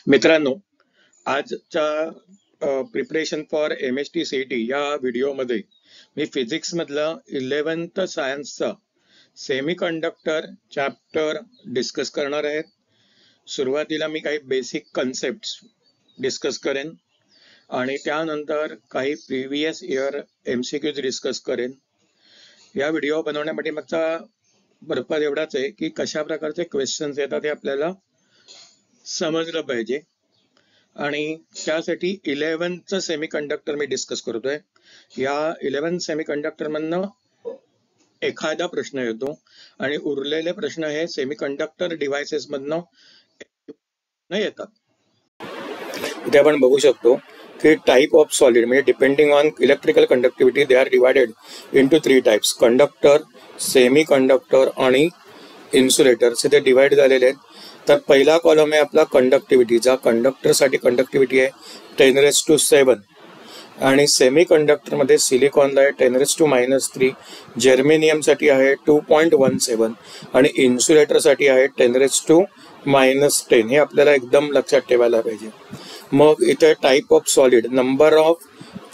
मित्रांनो, आजच्या preparation for MST CET या व्हिडिओमध्ये मी फिजिक्स मधला 11th सायन्सचा सेमी कंडक्टर चॅप्टर डिस्कस करणार आहे. सुरुवातीला मी काही बेसिक कन्सेप्ट्स डिस्कस करेन आणि त्यानंतर काही प्रिव्हियस इयर MCQs डिस्कस करेन. या व्हिडिओ बनवण्यासाठी माझा पर्पज एवढाच आहे की कशा प्रकारचे क्वेश्चन्स येतात हे आपल्याला समजलं पाहिजे आणि त्यासाठी 11th सेमी कंडक्टर मी डिस्कस करतोय. या 11th सेमी कंडक्टर मधनं एखादा प्रश्न येतो आणि उरलेले प्रश्न हे सेमी कंडक्टर डिव्हायसेस मधनं येतात. इथे आपण बघू शकतो की टाइप ऑफ सॉलिड म्हणजे depending on electrical conductivity they are divided into 3 types: conductor, semiconductor आणि इन्सुलेटर्स. इथे डिवाइड झालेले आहेत. तर पहिला कॉलम आहे आपला कंडक्टिव्हिटीचा. कंडक्टरसाठी कंडक्टिव्हिटी आहे 10⁻⁷ आणि सेमी कंडक्टरमध्ये सिलिकॉनला आहे 10⁻⁻3, जर्मेनियमसाठी आहे 2.17 आणि इन्सुलेटरसाठी आहे 10⁻⁻10. हे आपल्याला एकदम लक्षात ठेवायला पाहिजे. मग इथे type of solid, number of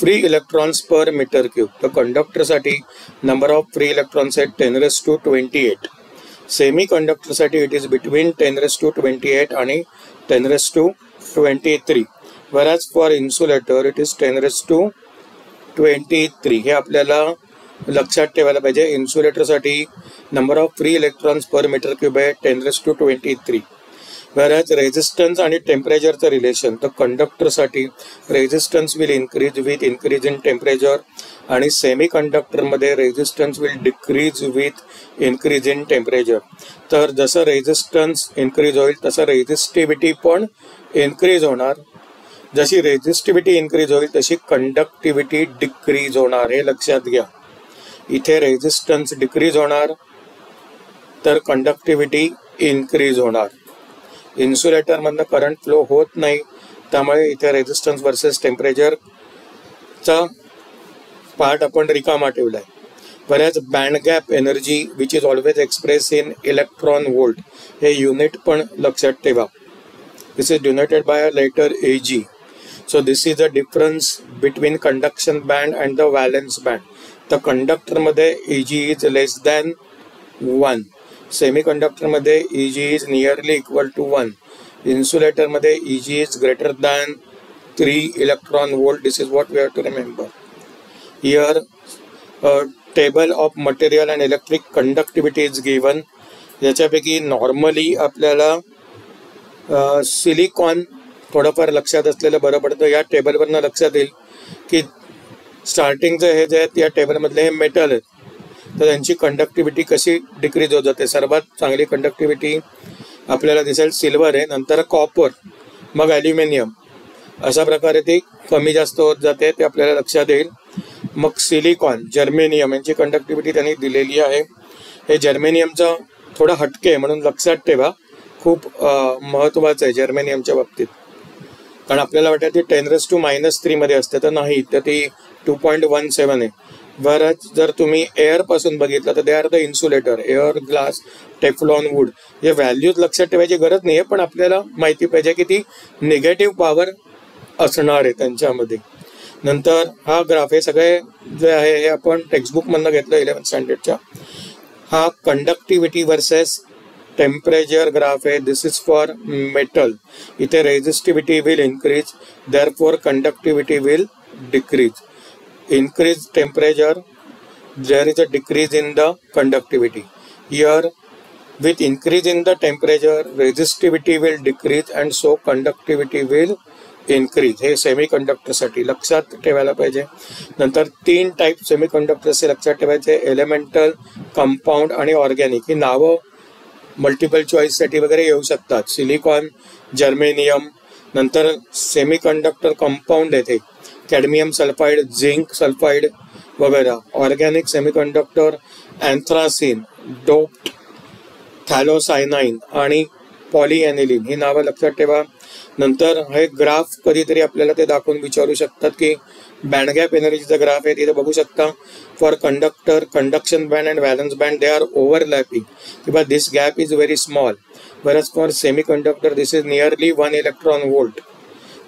free electrons per metre cube. तर कंडक्टरसाठी नंबर ऑफ फ्री इलेक्ट्रॉन्स आहेत 10⁻28. सेमी कंडक्टरसाठी इट इज बिटवीन 10⁻28 आणि 10⁻23. whereas for insulator it is 10⁻23. हे आपल्याला लक्षात ठेवायला पाहिजे. इन्सुलेटरसाठी number of free electrons per metre cube आहे 10⁻23. whereas रेजिस्टन्स आणि टेम्परेचरचं रिलेशन, तर कंडक्टरसाठी resistance will increase with increase in temperature आणि सेमी कंडक्टरमध्ये resistance will decrease with increase in temperature. तर जसं रेजिस्टन्स इन्क्रीज होईल तसं रेजिस्टिव्हिटी पण इन्क्रीज होणार. जशी रेजिस्टिव्हिटी इन्क्रीज होईल तशी कंडक्टिव्हिटी डिक्रीज होणार. हे लक्षात घ्या. इथे रेजिस्टन्स डिक्रीज होणार तर कंडक्टिव्हिटी इन्क्रीज होणार. इन्सुलेटर मधनं करंट फ्लो होत नाही त्यामुळे इथे रेजिस्टन्स वर्सेस टेम्परेचरचा पार्ट आपण रिकामा ठेवलाय. बऱ्याच band gap energy which is always express in electron volt, हे युनिट पण लक्षात ठेवा. This is denoted by a letter Ag. So this is a difference between conduction band and the valence band. तर कंडक्टरमध्ये Ag is less than 1, semi कंडक्टरमध्ये Eg is nearly equal to 1, इन्सुलेटरमध्ये Eg is greater than 3 electron volt. This is what we have to remember. Here table of material and electric conductivity is given. याच्यापैकी normally आपल्याला silicon थोडंफार लक्षात असलेलं बरं पडतं. या टेबलवरनं लक्षात येईल की स्टार्टिंगचं हे जे आहेत या टेबलमधले हे मेटल आहेत, तर त्यांची कंडक्टिव्हिटी कशी डिक्रीज होत जाते. सर्वात चांगली कंडक्टिव्हिटी आपल्याला दिसेल सिल्वर आहे, नंतर कॉपर, मग ॲल्युमिनियम. अशा प्रकारे ती कमी जास्त होत जाते, ते आपल्याला लक्षात येईल. मग सिलिकॉन, जर्मेनियम यांची कंडक्टिव्हिटी त्यांनी दिलेली आहे. हे जर्मेनियमचं थोडं हटके म्हणून लक्षात ठेवा. खूप महत्त्वाचं आहे जर्मेनियमच्या बाबतीत, कारण आपल्याला वाटतं ती 10⁻³ मध्ये असते, तर नाही, तर ती 2.17 आहे. बरंच जर तुम्ही एअर पासून बघितलं तर they are the insulator, air, glass, Teflon, wood. हे व्हॅल्यूज लक्षात ठेवायची गरज नाही आहे, पण आपल्याला माहिती पाहिजे की ती निगेटिव्ह पॉवर असणार आहे त्यांच्यामध्ये. नंतर हा ग्राफ, हे सगळे जे आहे हे आपण टेक्स्टबुकमधनं घेतलं 11th स्टँडर्डच्या. हा कंडक्टिव्हिटी वर्सेस टेम्परेचर ग्राफ आहे. This is for metal. इथे resistivity will increase, therefore conductivity will decrease. Increase temperature, there is a decrease in the conductivity. Here, with increase in the temperature, resistivity will decrease and so conductivity will increase. हे semi कंडक्टरसाठी लक्षात ठेवायला पाहिजे. नंतर 3 type semi कंडक्टरचे लक्षात ठेवायचे: elemental, compound आणि organic. ही नावं मल्टिपल चॉईससाठी वगैरे येऊ शकतात. Silicon, germanium. नंतर सेमी कंडक्टर कंपाऊंड येते कॅडमियम सल्फाइड, झिंक सल्फाइड वगैरे. ऑर्गॅनिक सेमीकंडक्टर अँथ्रासिन, डोप्ड, थॅलोसायनाइन आणि पॉलीएनिलीन, ही नावं लक्षात ठेवा. नंतर हे ग्राफ कधीतरी आपल्याला ते दाखवून विचारू शकतात की बँड गॅप एनर्जीचा ग्राफ आहे, तिथे बघू शकता. For conductor, conduction band and valence band they are overlapping किंवा this gap is very small. whereas for semi conductor this is nearly 1 electron volt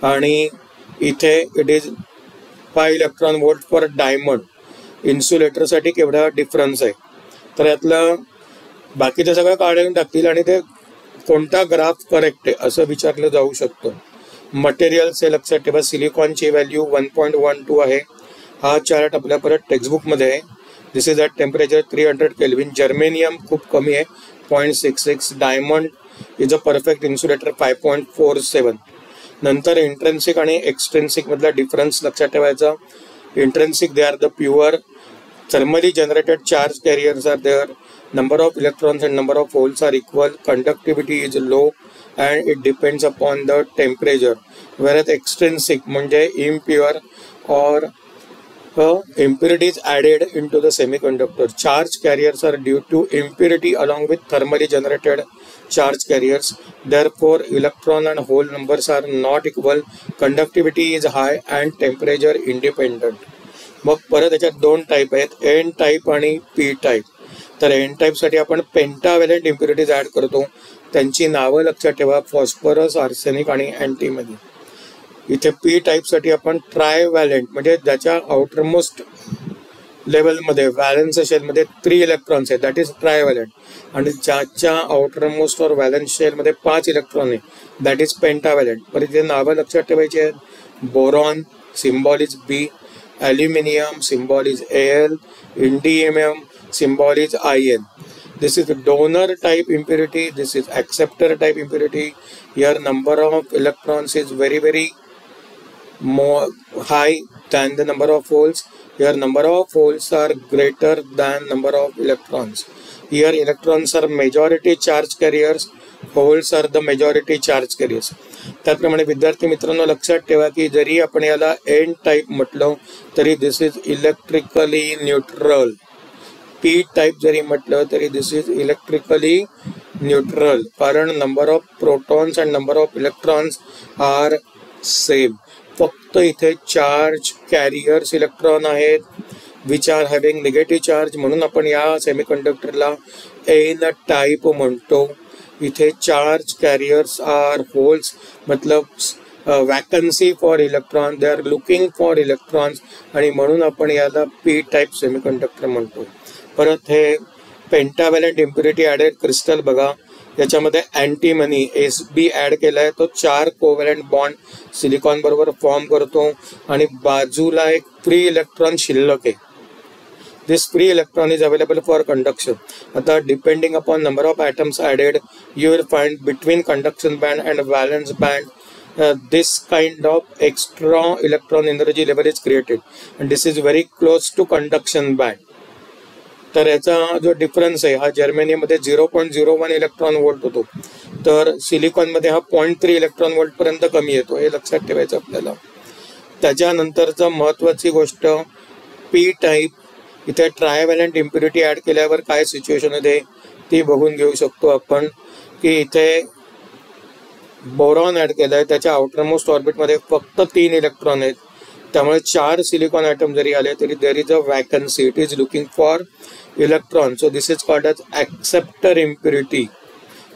आणि इथे it is 5 electron volt for diamond. इन्सुलेटरसाठी केवढा difference आहे. तर यातलं बाकीचं सगळं काढून टाकतील आणि ते कोणता ग्राफ करेक्ट आहे असं विचारलं जाऊ शकतं. मटेरियल्स हे लक्षात ठेवा. सिलिकॉनची व्हॅल्यू 1.12 आहे. हा चार्ट आपल्या परत टेक्स्टबुकमध्ये आहे. This is at temperature 300 kelvin. Germanium खूप कमी आहे 0.66. Diamond is a perfect insulator 5.47. नंतर इंट्रेन्सिक आणि एक्सट्रेन्सिक मधला डिफरन्स लक्षात ठेवायचा. Intrinsic they are the pure thermally generated charge carriers are there. Number of electrons and number of holes are equal. Conductivity is low and it depends upon the temperature. Whereas extrinsic म्हणजे impure or impurities added into the semiconductor. Charge carriers are due to impurity along with thermally generated charge carriers. Therefore, electron and hole numbers are not equal. Conductivity is high and temperature independent. मग परत याच्यात दोन type आहेत, N type आणि P type. तर N टाईपसाठी आपण पेंटाव्हॅलेंट impurities add करतो. त्यांची नावं लक्षात ठेवा, फॉस्फरस, आर्सेनिक आणि अँटीमनी. इथे पी टाईपसाठी आपण ट्रायव्हॅलेंट म्हणजे ज्याच्या आउटरमोस्ट लेवलमध्ये व्हॅलन्स शेलमध्ये 3 इलेक्ट्रॉन्स आहेत, दॅट इज ट्रायव्हॅलेंट. आणि ज्याच्या आउटरमोस्ट और व्हॅलन्स शेलमध्ये 5 इलेक्ट्रॉन आहे, दॅट इज पेंटाव्हॅलेंट. पण इथे नावं लक्षात ठेवायची आहेत. Boron symbol is B, aluminium symbol is Al, indium symbol is In. This is donor type impurity, this is acceptor type impurity. Here number of electrons is very more high than the number of holes. Here number of holes are greater than number of electrons. Here electrons are majority charge carriers, holes are the majority charge carriers. त्याप्रमाणे विद्यार्थी मित्रांनो लक्षात ठेवा की जरी आपण याला N type म्हटलं तरी this is electrically neutral. P type जरी म्हटलं तरी दिस इज इलेक्ट्रिकली न्यूट्रल, कारण number of protons and number of electrons are same. फक्त इथे चार्ज कॅरियर्स इलेक्ट्रॉन आहेत which are having negative charge, म्हणून आपण या सेमीकंडक्टरला एन टाईप म्हणतो. इथे चार्ज कॅरियर्स आर होल्स, मतलब vacancy for electron, they are looking for electrons, आणि म्हणून आपण याला पी टाईप सेमीकंडक्टर म्हणतो. परत हे पेंटाव्हॅलेंट इम्प्युरिटी ॲडेड क्रिस्टल बघा, याच्यामध्ये अँटीमनी SB ॲड केला आहे. तो 4 कोव्हॅलंट बॉन्ड सिलिकॉन बरोबर फॉर्म करतो आणि बाजूला एक फ्री इलेक्ट्रॉन शिल्लक आहे. This free electron is available for conduction. आता depending upon number of atoms added, you will find between conduction band and valence band this kind of extra electron energy level is created, and this is very close to conduction band. तर याचा जो difference आहे हा जर्मेनियममध्ये 0.01 electron volt होतो, तर सिलिकॉनमध्ये हा 0.3 electron volt पर्यंत कमी येतो. हे लक्षात ठेवायचं आपल्याला. त्याच्यानंतरचा महत्त्वाची गोष्ट पी टाईप. इथे ट्रायव्हॅलेंट इम्प्युरिटी ॲड केल्यावर काय सिच्युएशन आहे ती बघून घेऊ शकतो आपण की इथे बोरॉन ॲड केलं आहे, त्याच्या आउटरमोस्ट ऑर्बिटमध्ये फक्त 3 इलेक्ट्रॉन आहेत. त्यामुळे 4 सिलिकॉन ॲटम जरी आले तरी there is a vacancy, it is looking for electron. So this is called as acceptor impurity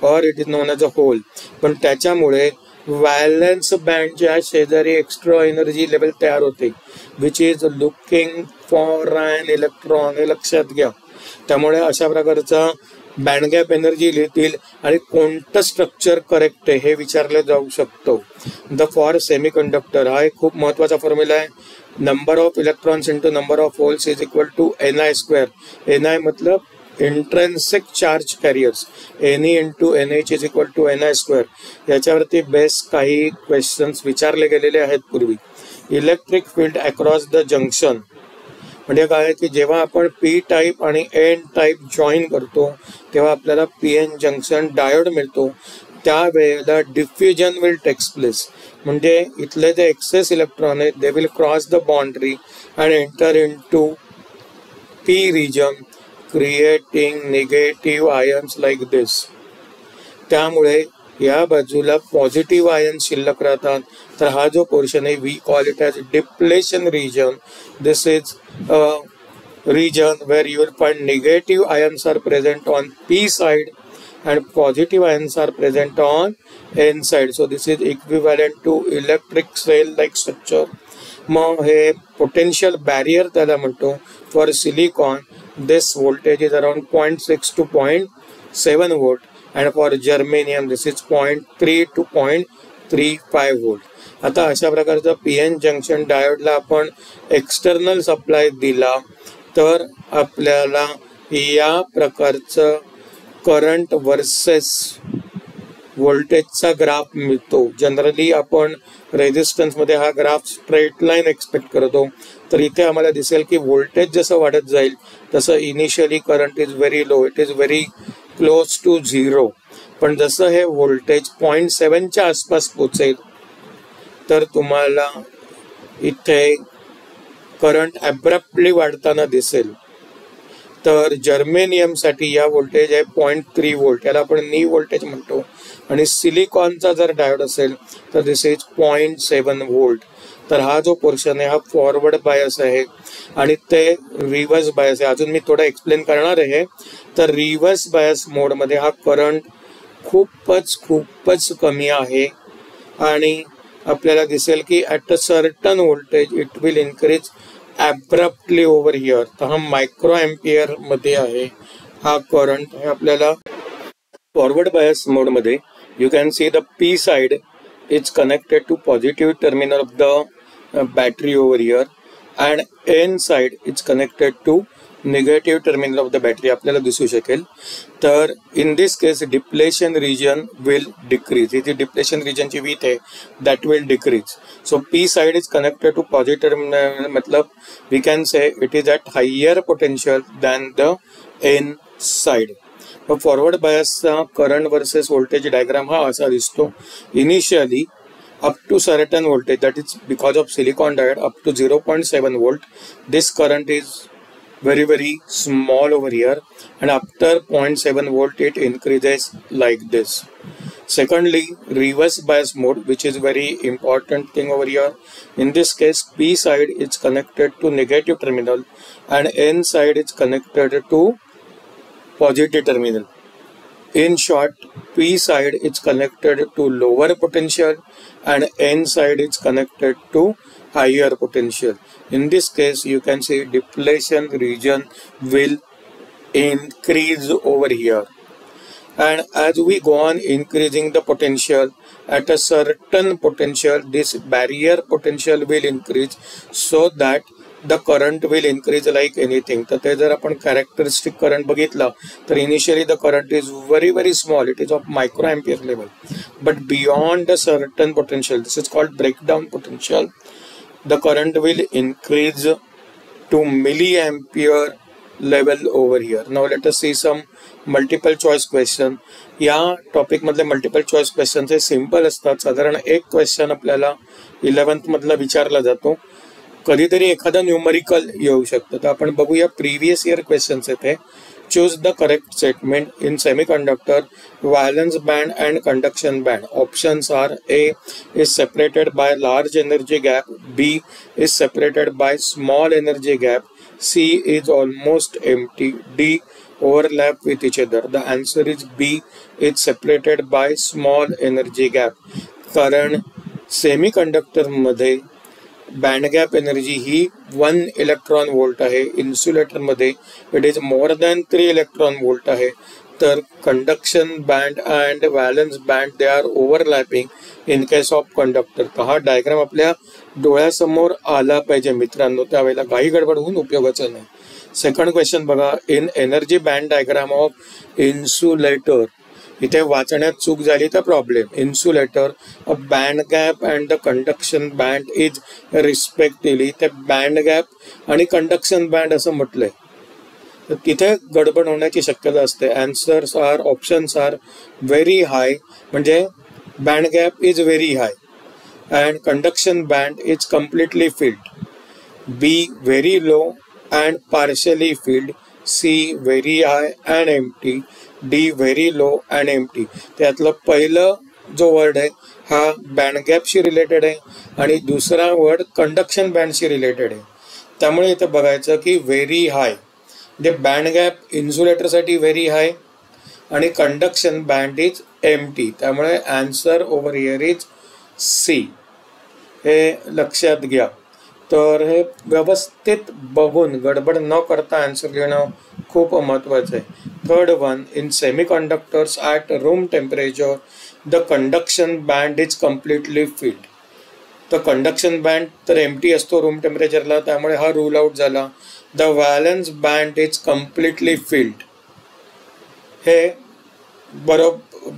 और it is known as a hole. पण त्याच्यामुळे व्हॅलन्स बँडच्या शेजारी एक्स्ट्रा एनर्जी लेवल तयार होते which is looking for an electron. हे लक्षात घ्या. त्यामुळे अशा प्रकारचा बँड गॅप एनर्जी लिहितील आणि कोणतं स्ट्रक्चर करेक्ट आहे हे विचारलं जाऊ शकतो. द फॉर सेमीकंडक्टर हा एक खूप महत्त्वाचा फॉर्म्युला आहे. Number of electrons into number of holes is equal to ni². ni मतलब intrinsic charge carriers, Ne into NH is equal to ni². याच्यावरती बेस काही क्वेश्चन्स विचारले गेलेले आहेत पूर्वी. Electric field across the junction म्हणजे काय की जेव्हा आपण पी टाईप आणि एन टाईप जॉईन करतो तेव्हा आपल्याला PN जंक्शन डायोड मिळतो. त्यावेळेला डिफ्युजन विल टेक्स प्लेस, म्हणजे इथले जे एक्सेस इलेक्ट्रॉन आहेत they will cross the boundary and enter into P region creating negative ions like this. त्यामुळे या बाजूला पॉझिटिव्ह आयन शिल्लक राहतात. तर हा जो पोर्शन आहे we call it as depletion region. This is region where you will find negative ions are present on p side and positive ions are present on n side. So this is equivalent to electric cell like structure. मग हे potential barrier त्याला म्हणतो. For silicon this voltage is around 0.6 to 0.7 volt and for germanium this is 0.3 to 0.35 volt. आता अशा प्रकारचा PN junction डायोडला आपण external supply दिला तर आपल्याला या प्रकारचं करंट वर्सेस व्होल्टेजचा ग्राफ मिळतो. जनरली आपण रेझिस्टन्समध्ये हा ग्राफ स्ट्रेट लाईन एक्सपेक्ट करतो. तर इथे आम्हाला दिसेल की व्होल्टेज जसं वाढत जाईल तसं initially current is very low, it is very close to 0. पण जसं हे व्होल्टेज 0.7च्या आसपास पोचेल तर तुम्हाला इथे करंट ॲब्रप्टली वाढताना दिसेल. तर जर्मेनियमसाठी या व्होल्टेज आहे 0.3 व्होल्ट, याला आपण नी व्होल्टेज म्हणतो. आणि सिलिकॉनचा जर डायोड असेल तर दिस इज 0.7 व्होल्ट. तर हा जो पोर्शन आहे हा फॉरवर्ड बायस आहे आणि ते रिव्हर्स बायस आहे. अजून मी थोडं एक्सप्लेन करणार आहे. तर रिव्हर्स बायस मोडमध्ये हा करंट खूपच कमी आहे आणि आपल्याला दिसेल की at a certain voltage it will increase abruptly over here. तर हा मायक्रो एम्पियर मध्ये आहे हा करंट. हे आपल्याला फॉरवर्ड बायस मोडमध्ये you can see the P side is connected to positive terminal of the battery over here and N side is connected to negative terminal of the battery आपल्याला दिसू शकेल. तर in this case depletion region will decrease. इथे depletion रिजनची width आहे that will decrease. So P side is connected to positive terminal, मतलब we can say it is at higher potential than the N side. मग forward बायसचा current versus voltage diagram हा असा दिसतो. Initially up to certain voltage, that is because of silicon diode, up to 0.7 volt, this current is very small over here, and after 0.7 volt it increases like this. Secondly, reverse bias mode, which is very important thing over here. In this case, P side is connected to negative terminal and N side is connected to positive terminal. In short, P side is connected to lower potential and N side is connected to higher potential. In this case, you can see depletion region will increase over here. And as we go on increasing the potential, at a certain potential, this barrier potential will increase so that the current will increase like anything. तर ते जर आपण characteristic current बघितला तर initially the current is very small, it is of micro ampere level, but beyond a certain potential, this is called breakdown potential, the current will increase to milliampere level over here. Now let us see some multiple choice question. या topic मधले multiple choice question हे simple असतात. साधारण एक question आपल्याला 11th मधला विचारला जातो. कधीतरी एखादा न्यूमरिकल येऊ शकतं. तर आपण बघूया प्रिव्हियस इयर क्वेश्चन्स येते. Choose the correct statement in semiconductor valence band and conduction band. Options are A is separated by large energy gap, B is separated by small energy gap, C is almost empty, D overlap with each other. The answer is B, is separated by small energy gap. कारण semiconductor मध्ये band gap energy ही 1 electron volt आहे. Insulator मध्ये it is more than 3 electron volt आहे. तर conduction band and valence band they are overlapping in case of conductor. तर हा diagram आपल्या डोळ्यासमोर आला पाहिजे मित्रांनो, त्यावेळेला काही गडबड होऊन उपयोगाचं नाही. सेकंड क्वेश्चन बघा. In energy band diagram of insulator, इथे वाचण्यात चूक झाली तर problem. Insulator a band gap and the conduction band is respectively, ते बँड गॅप आणि कंडक्शन बँड असं म्हटलंय. तर तिथे गडबड होण्याची शक्यता असते. Answers are, options are very high, म्हणजे band gap is very high and conduction band is completely filled, be very low and partially filled, C very high and empty, D very low and empty. त्यातलं पहिलं जो word आहे हा band गॅपशी related आहे आणि दुसरा word conduction बँडशी related आहे. त्यामुळे इथं बघायचं की व्हेरी हाय म्हणजे बँड गॅप इन्सुलेटरसाठी व्हेरी हाय आणि कंडक्शन बँड इज एम्प्टी. त्यामुळे answer over here is C. हे लक्षात घ्या. तर हे व्यवस्थित बघून गडबड न करता आन्सर घेणं खूप महत्त्वाचं आहे. Third one, in semiconductors at room temperature the conduction band is completely filled. तर कंडक्शन बँड तर एम्प्टी असतो रूम टेम्परेचरला, त्यामुळे हा रूल आउट झाला. The valence band is completely filled हे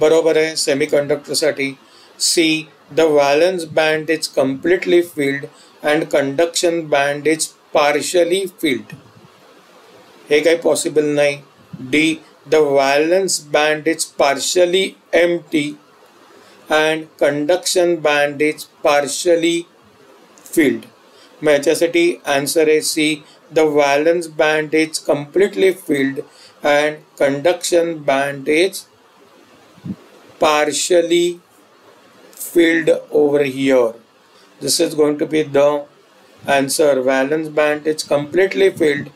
बरोबर आहे सेमीकंडक्टरसाठी. C, the valence band is completely filled and conduction band is partially filled हे काही पॉसिबल नाही. D, the valence band is partially empty and conduction band is partially field. मग याच्यासाठी answer आहे C, the valence band is completely filled and conduction band is partially filled over here. This is going to be the answer. Valence band is completely filled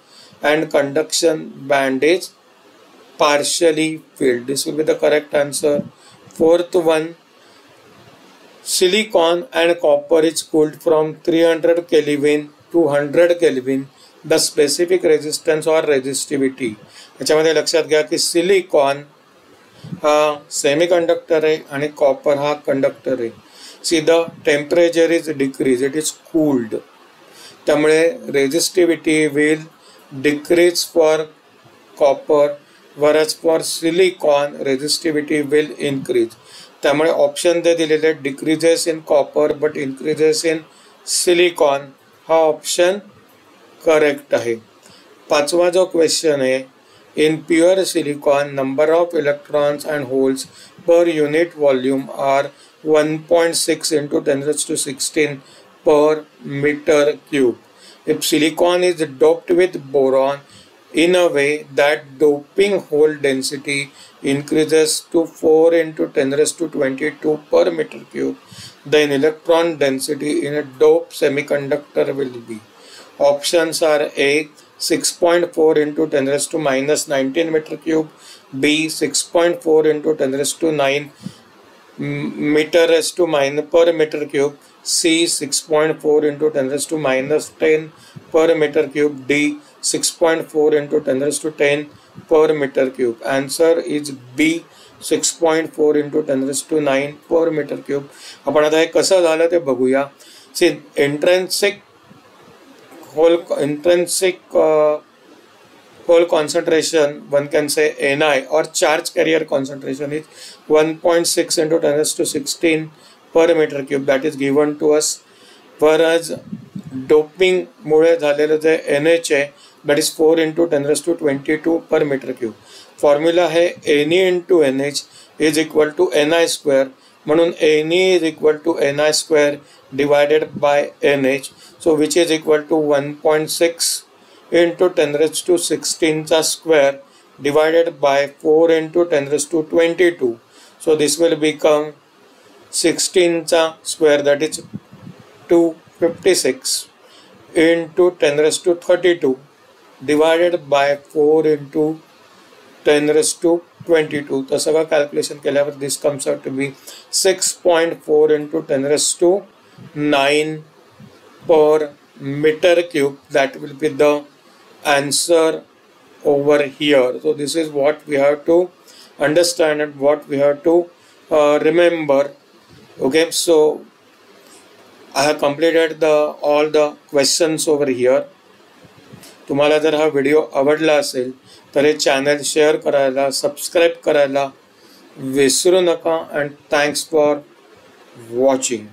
and conduction band is partially filled. This will be the correct answer. Fourth one, silicon and copper is cooled from 300 Kelvin to 100 Kelvin. The specific resistance or resistivity. याच्यामध्ये लक्षात घ्या की silicon हा semiconductor आहे आणि copper हा conductor आहे. C, the temperature is decrease, it is cooled. त्यामुळे resistivity will decrease for copper वरच for silicon resistivity will increase. त्यामुळे ऑप्शन जे दिलेले decreases in copper but increases in silicon हा ऑप्शन करेक्ट आहे. पाचवा जो क्वेश्चन आहे, in pure silicon number of electrons and holes per unit volume are 1.6 into 10 raised to 16 per meter cube. If silicon is doped with boron in a way that doping hole density increases to 4 into 10 raised to 22 per meter cube, then electron density in a doped semiconductor will be. Options are A, 6.4 into 10 raised to minus 19 meter cube, B, 6.4 into 10 raised to 9 meter raised to minus per meter cube, C, 6.4 into 10 raised to minus 10 per meter cube, D, 6.4 into 10 raised to 10 per meter cube. Answer is B, 6.4 into 10 raised to 9 per meter cube. आपण आता हे कसं झालं ते बघूया. See, intrinsic hole concentration, one can say Ni, or charge carrier concentration is 1.6 into 10 raised to 16 per meter cube. That is given to us. Whereas doping मुळे झालेलं जे NH आहे that is 4 into 10 raised to 22 per meter cube. Formula है Ne into NH is equal to Ni square. म्हणून Ne is equal to Ni square divided by NH. So which is equal to 1.6 into 10 raised to 16 चा square divided by 4 into 10 raised to 22. So this will become 16 चा square, that is 256 into 10 raised to 32 divided by 4 into 10 raised to 22. तर सगळं calculation केल्यावर this comes out to be 6.4 into 10 raised to 9 per meter cube. That will be the answer over here. So this is what we have to understand and what we have to remember. Okay, so I have completed all the questions over here. तुम्हाला जर हा video आवडला असेल तर हे channel share करायला, subscribe करायला विसरू नका. And thanks for watching.